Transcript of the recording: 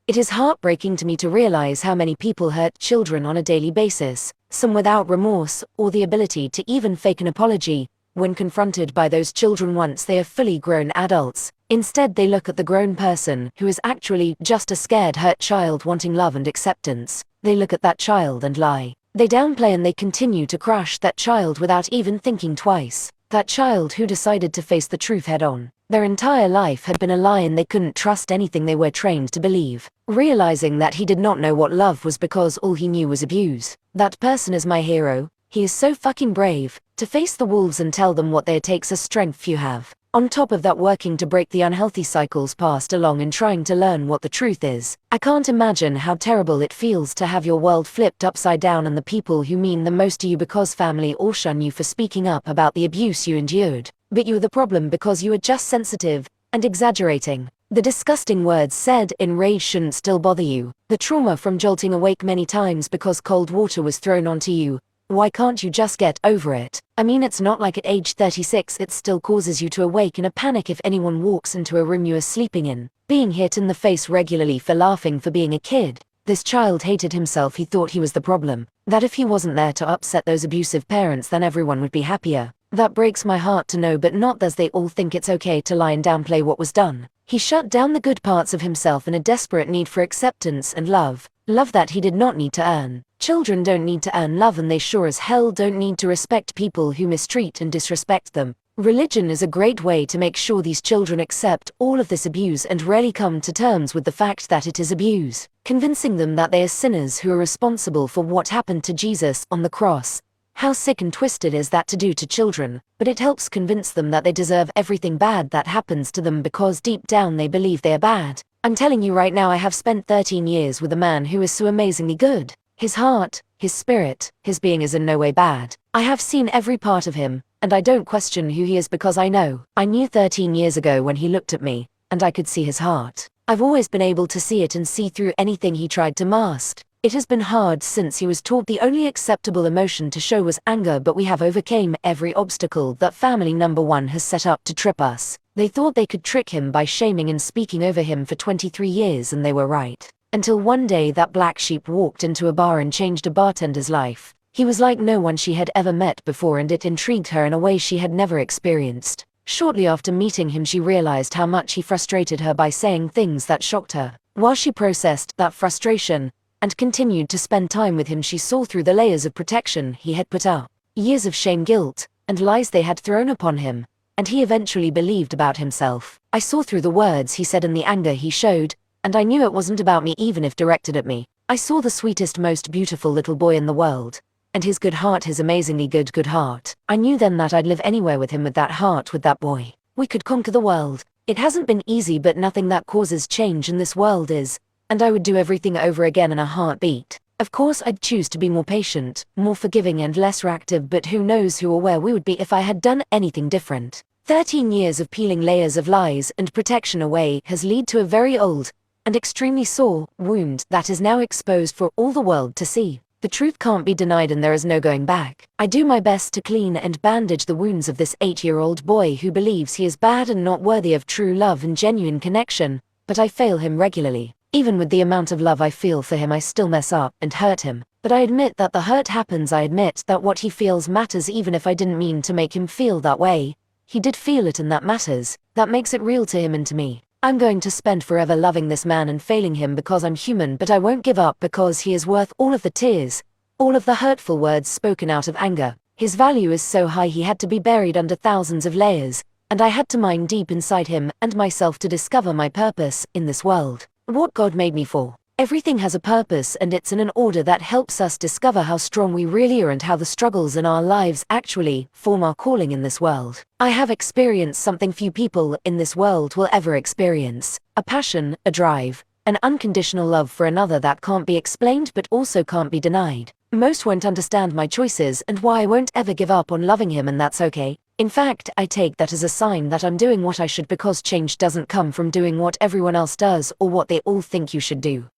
It is heartbreaking to me to realize how many people hurt children on a daily basis, some without remorse or the ability to even fake an apology. When confronted by those children once they are fully grown adults, instead they look at the grown person who is actually just a scared hurt child wanting love and acceptance. They look at that child and lie. They downplay and they continue to crush that child without even thinking twice. That child who decided to face the truth head on. Their entire life had been a lie and they couldn't trust anything they were trained to believe. Realizing that he did not know what love was because all he knew was abuse. That person is my hero. He is so fucking brave, to face the wolves and tell them what there takes a strength you have. On top of that, working to break the unhealthy cycles passed along and trying to learn what the truth is. I can't imagine how terrible it feels to have your world flipped upside down and the people who mean the most to you because family all shun you for speaking up about the abuse you endured. But you're the problem because you are just sensitive and exaggerating. The disgusting words said in rage shouldn't still bother you. The trauma from jolting awake many times because cold water was thrown onto you. Why can't you just get over it? I mean, it's not like at age 36 it still causes you to awake in a panic if anyone walks into a room you are sleeping in. Being hit in the face regularly for laughing for being a kid. This child hated himself. He thought he was the problem. That if he wasn't there to upset those abusive parents then everyone would be happier. That breaks my heart to know, but not as they all think it's okay to lie and downplay what was done. He shut down the good parts of himself in a desperate need for acceptance and love. Love that he did not need to earn. Children don't need to earn love and they sure as hell don't need to respect people who mistreat and disrespect them. Religion is a great way to make sure these children accept all of this abuse and rarely come to terms with the fact that it is abuse. Convincing them that they are sinners who are responsible for what happened to Jesus on the cross. How sick and twisted is that to do to children? But it helps convince them that they deserve everything bad that happens to them because deep down they believe they are bad. I'm telling you right now, I have spent 13 years with a man who is so amazingly good. His heart, his spirit, his being is in no way bad. I have seen every part of him, and I don't question who he is because I know. I knew 13 years ago when he looked at me, and I could see his heart. I've always been able to see it and see through anything he tried to mask. It has been hard since he was taught the only acceptable emotion to show was anger, but we have overcame every obstacle that family number one has set up to trip us. They thought they could trick him by shaming and speaking over him for 23 years and they were right. Until one day that black sheep walked into a bar and changed a bartender's life. He was like no one she had ever met before and it intrigued her in a way she had never experienced. Shortly after meeting him she realized how much he frustrated her by saying things that shocked her. While she processed that frustration and continued to spend time with him, she saw through the layers of protection he had put up. Years of shame, guilt, and lies they had thrown upon him. And he eventually believed about himself. I saw through the words he said and the anger he showed, and I knew it wasn't about me even if directed at me. I saw the sweetest, most beautiful little boy in the world. And his good heart, his amazingly good heart. I knew then that I'd live anywhere with him, with that heart, with that boy. We could conquer the world. It hasn't been easy, but nothing that causes change in this world is. And I would do everything over again in a heartbeat. Of course I'd choose to be more patient, more forgiving and less reactive, but who knows who or where we would be if I had done anything different. 13 years of peeling layers of lies and protection away has led to a very old and extremely sore wound that is now exposed for all the world to see. The truth can't be denied and there is no going back. I do my best to clean and bandage the wounds of this 8-year-old boy who believes he is bad and not worthy of true love and genuine connection, but I fail him regularly. Even with the amount of love I feel for him, I still mess up and hurt him. But I admit that the hurt happens. I admit that what he feels matters even if I didn't mean to make him feel that way. He did feel it and that matters. That makes it real to him and to me. I'm going to spend forever loving this man and failing him because I'm human, but I won't give up because he is worth all of the tears, all of the hurtful words spoken out of anger. His value is so high he had to be buried under thousands of layers, and I had to mine deep inside him and myself to discover my purpose in this world. What God made me for. Everything has a purpose and it's in an order that helps us discover how strong we really are and how the struggles in our lives actually form our calling in this world. I have experienced something few people in this world will ever experience. A passion, a drive, an unconditional love for another that can't be explained but also can't be denied. Most won't understand my choices and why I won't ever give up on loving him, and that's okay. In fact, I take that as a sign that I'm doing what I should, because change doesn't come from doing what everyone else does or what they all think you should do.